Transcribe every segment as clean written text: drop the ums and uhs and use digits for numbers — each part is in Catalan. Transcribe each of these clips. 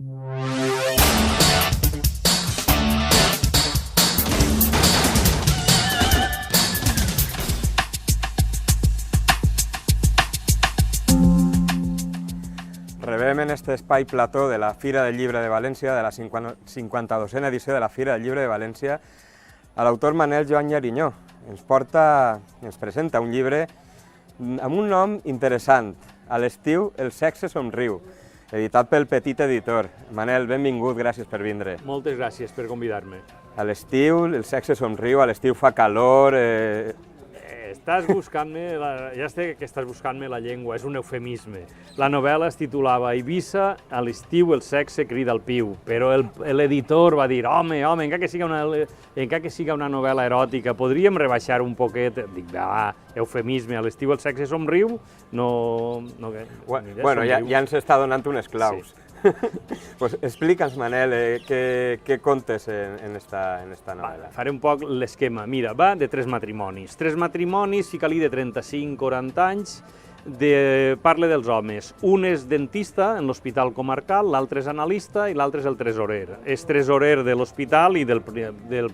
Rebem en aquest espai plató de la Fira del Llibre de València, de la 52a edició de la Fira del Llibre de València, a l'autor Manel Joan Llarinyó. Ens presenta un llibre amb un nom interessant, A l'estiu el sexe somriu, editat pel Petit Editor. Manel, benvingut, gràcies per vindre. Moltes gràcies per convidar-me. A l'estiu el sexe somriu, a l'estiu fa calor... Estàs buscant-me, ja sé que estàs buscant-me la llengua, és un eufemisme. La novel·la es titulava Eivissa, a l'estiu el sexe crida al piu, però l'editor va dir, home, encara que siga una novel·la eròtica, podríem rebaixar un poquet? Dic, va, eufemisme, a l'estiu el sexe somriu, no... Bueno, ja ens està donant unes claus. Pues explica'ns, Manel, què contes en esta novel·la. Faré un poc l'esquema. Mira, va de tres matrimonis, fica-li de 35-40 anys, parla dels homes. Un és dentista en l'hospital comarcal, l'altre és analista i l'altre és el tresorer. És tresorer de l'hospital i del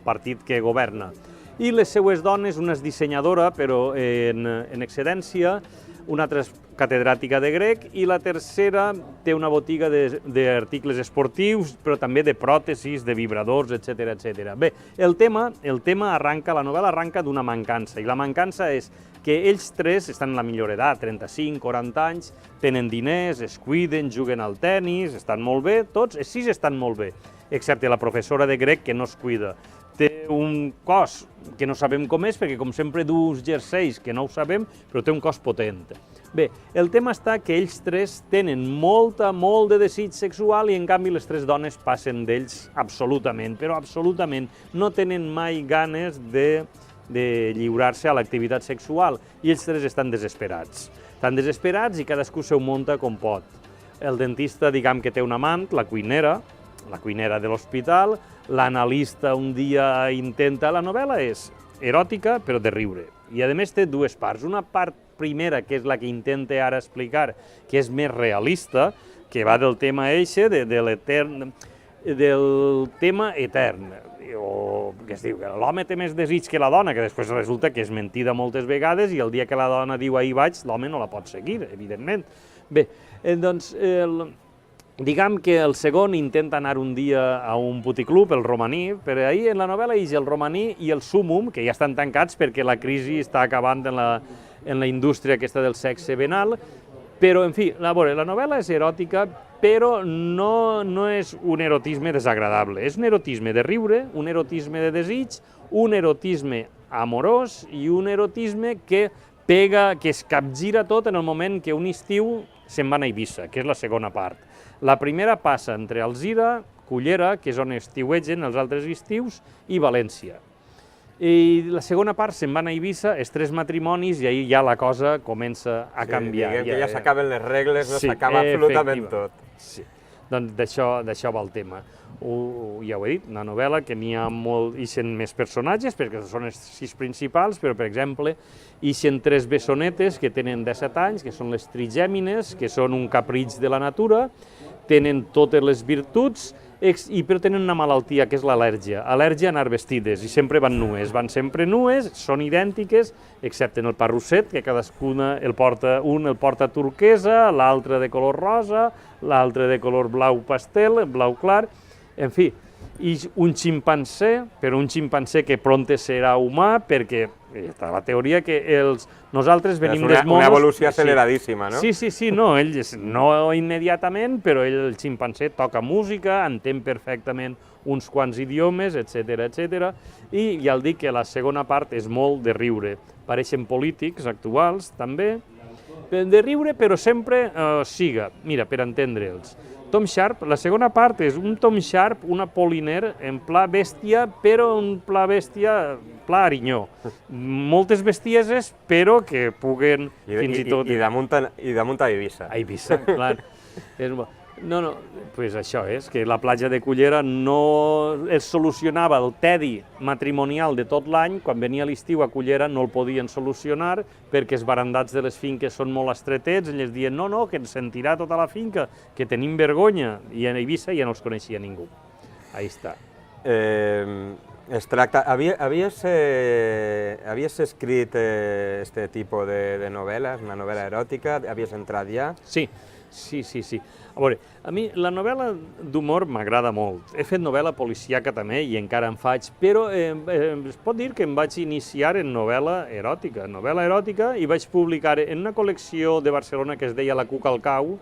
partit que governa. I les seues dones, una és dissenyadora, però en excedència, una altra és catedràtica de grec i la tercera té una botiga d'articles esportius, però també de pròtesis, de vibradors, etc. Bé, el tema arranca, la novel·la arranca d'una mancança, i la mancança és que ells tres estan en la millor edat, 35-40 anys, tenen diners, es cuiden, juguen al tennis, estan molt bé, tots, els sis estan molt bé, excepte la professora de grec que no es cuida. Té un cos que no sabem com és, perquè com sempre du uns jerseis que no ho sabem, però té un cos potent. Bé, el tema està que ells tres tenen molt de desig sexual i en canvi les tres dones passen d'ells absolutament, però absolutament no tenen mai ganes de lliurar-se a l'activitat sexual i ells tres estan desesperats. Estan desesperats i cadascú s'ho munta com pot. El dentista, diguem que té un amant, la cuinera de l'hospital, l'analista un dia intenta... La novel·la és eròtica, però de riure. I, a més, té dues parts. Una part primera, que és la que intenta ara explicar, que és més realista, que va del tema eixe, del tema etern, o que es diu que l'home té més desig que la dona, que després resulta que és mentida moltes vegades i el dia que la dona diu ahir vaig, l'home no la pot seguir, evidentment. Bé, doncs... Diguem que el segon intenta anar un dia a un puticlub, el Romaní, però ahir en la novel·la hi ha el Romaní i el Sumum, que ja estan tancats perquè la crisi està acabant en la indústria aquesta del sexe venal, però, en fi, la novel·la és eròtica, però no és un erotisme desagradable, és un erotisme de riure, un erotisme de desig, un erotisme amorós i un erotisme que pega, que es capgira tot en el moment que un estiu se'n van a Eivissa, que és la segona part. La primera passa entre Alzira, Cullera, que és on estiuegen els altres estius, i València. I la segona part se'n van a Eivissa, els tres matrimonis, i ahir ja la cosa comença a canviar. Diguem que ja s'acaben les regles, no s'acaba absolutament tot. Sí, doncs d'això va el tema. Ja ho he dit, una novel·la que n'hi ha molt, ixen més personatges, perquè són els sis principals, però, per exemple, ixen tres bessonetes que tenen 17 anys, que són les trigèmines, que són un capritx de la natura, tenen totes les virtuts, però tenen una malaltia, que és l'al·lèrgia. Al·lèrgia a anar vestides, i sempre van sempre nues, són idèntiques, excepte en el parrusset, que cadascuna un el porta turquesa, l'altre de color rosa, l'altre de color blau pastel, blau clar, en fi, i un ximpanzé, però un ximpanzé que prompte serà humà, perquè està la teoria que nosaltres venim dels monos... Una evolució acceleradíssima, no? Sí, no, ells no immediatament, però el ximpanzé toca música, entén perfectament uns quants idiomes, etc. I ja el dic que la segona part és molt de riure. Apareixen polítics actuals, també, de riure, però sempre mira, per entendre'ls. Tom Sharp, la segona part és un Tom Sharp, una Apollinaire en pla bèstia, però un pla bèstia, pla Arinyó. Moltes bestieses, però que puguen fins i tot... I damunt a Eivissa. A Eivissa, clar. No, pues això és, que la platja de Cullera no es solucionava el tedi matrimonial de tot l'any, quan venia l'estiu a Cullera no el podien solucionar perquè els barandats de les finques són molt estretets, ells diuen no, que ens sentirà tota la finca, que tenim vergonya, i a Eivissa ja no els coneixia ningú. Ahí està. Es tracta... Havies escrit este tipus de novel·les, una novel·la eròtica? Havies entrat ja? Sí. A veure, a mi la novel·la d'humor m'agrada molt. He fet novel·la policíaca també i encara en faig, però es pot dir que em vaig iniciar en novel·la eròtica i vaig publicar en una col·lecció de Barcelona que es deia La Cuca al Cau,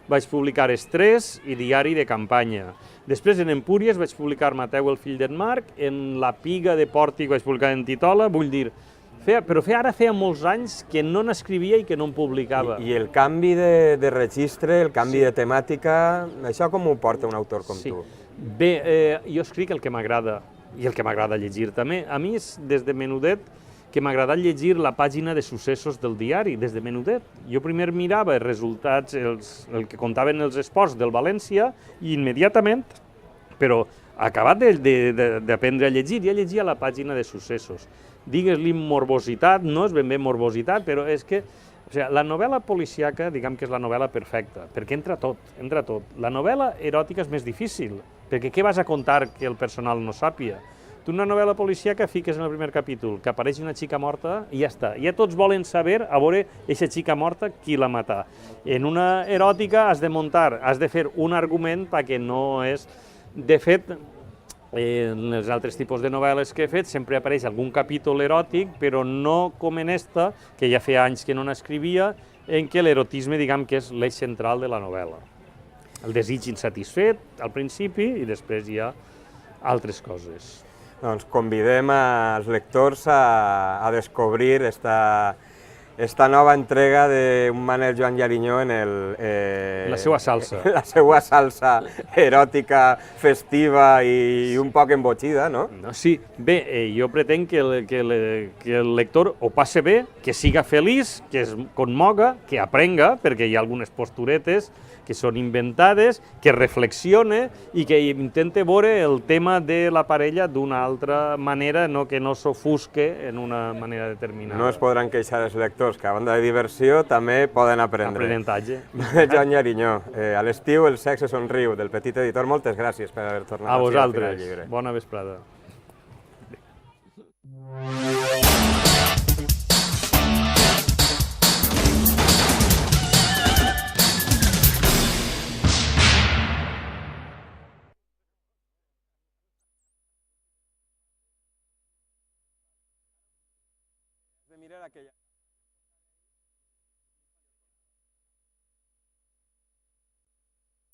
vaig publicar Estrès i Diari de Campanya. Després en Empúries vaig publicar Mateu, el fill d'en Marc, en La Piga de Pòrtic vaig publicar en Titola, vull dir, però ara feia molts anys que no n'escrivia i que no en publicava. I el canvi de registre, el canvi de temàtica, això com ho porta un autor com tu? Bé, jo escric el que m'agrada, i el que m'agrada llegir també. A mi és des de menudet que m'ha agradat llegir la pàgina de successos del diari, des de menudet. Jo primer mirava els resultats, el que contaven els esports del València, i immediatament, però acabat d'aprendre a llegir, ja llegia la pàgina de successos. Digues-li morbositat, no és ben bé morbositat, però és que la novel·la policíaca, diguem que és la novel·la perfecta, perquè entra tot. La novel·la eròtica és més difícil, perquè què vas a contar que el personal no sàpia? Tu una novel·la policíaca fiques en el primer capítol que apareix una xica morta i ja està. Ja tots volen saber, a veure, aquesta xica morta, qui la mata. En una eròtica has de muntar, has de fer un argument perquè no és... De fet, en els altres tipus de novel·les que he fet sempre apareix algun capítol eròtic, però no com en esta, que ja feia anys que no n'escrivia, en què l'erotisme, diguem que és l'eix central de la novel·la. El desig insatisfet al principi i després hi ha altres coses. Doncs convidem als lectors a descobrir esta nova entrega d'un Manel Joan Yariñó en la seva salsa. La seva salsa eròtica, festiva i un poc embotxida, no? Sí, bé, jo pretenc que el lector ho passe bé, que siga feliç, que es conmoga, que aprenga, perquè hi ha algunes posturetes que són inventades, que reflexione i que intente veure el tema de la parella d'una altra manera, que no s'ofusque en una manera determinada. No es podran queixar els lectors, que a banda de diversió també poden aprendre. Aprenentatge. Joan Yariñó, a l'estiu el sexe somriu, del Petit Editor, moltes gràcies per haver tornat a vosaltres. Bona vesprada. Mirar aquella...